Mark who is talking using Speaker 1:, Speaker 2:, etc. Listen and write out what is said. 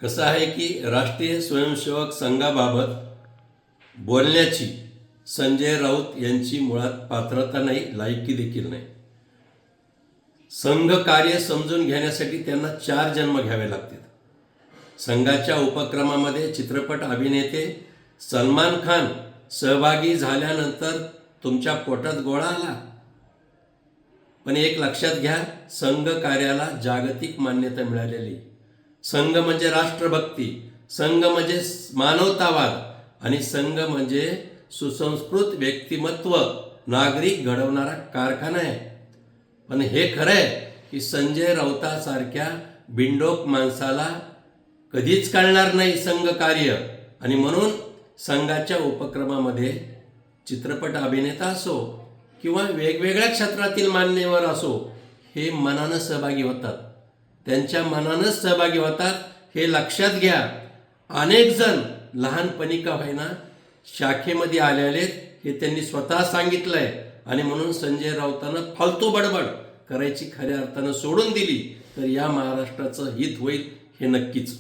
Speaker 1: कसं आहे की राष्ट्रीय स्वयंसेवक संघाबाबत बोलण्याची संजय राऊत यांची मुळात पात्रता नाही, लायकी देखील नाही. संघ कार्य समजून घेण्यासाठी त्यांना 4 जन्म घ्यावे लागतील. संघाच्या उपक्रमामध्ये चित्रपट अभिनेते सलमान खान सहभागी झाल्यानंतर तुमच्या पोटात गोळा आला. पण एक लक्षात घ्या, संघ कार्याला जागतिक मान्यता मिळालेली. संघ म्हणजे राष्ट्रभक्ती, संघ म्हणजे मानवतावाद आणि संघ म्हणजे सुसंस्कृत व्यक्तिमत्व नागरिक घडवणारा कारखाना आहे. पण हे खरं आहे की संजय राऊतासारख्या बिंडोक माणसाला कधीच कळणार नाही संघ कार्य. आणि म्हणून संघाच्या उपक्रमामध्ये चित्रपट अभिनेता असो किंवा वेगवेगळ्या क्षेत्रातील मान्यवर असो, हे मनानं सहभागी होतात, त्यांच्या मनानंच सहभागी होतात. हे लक्षात घ्या. अनेक जण लहानपणी का होईना शाखेमध्ये आलेले हे त्यांनी स्वतः सांगितलं आहे. आणि म्हणून संजय राऊतानं फालतू बडबड करायची खऱ्या अर्थानं सोडून दिली तर या महाराष्ट्राचं हित होईल हे नक्कीच.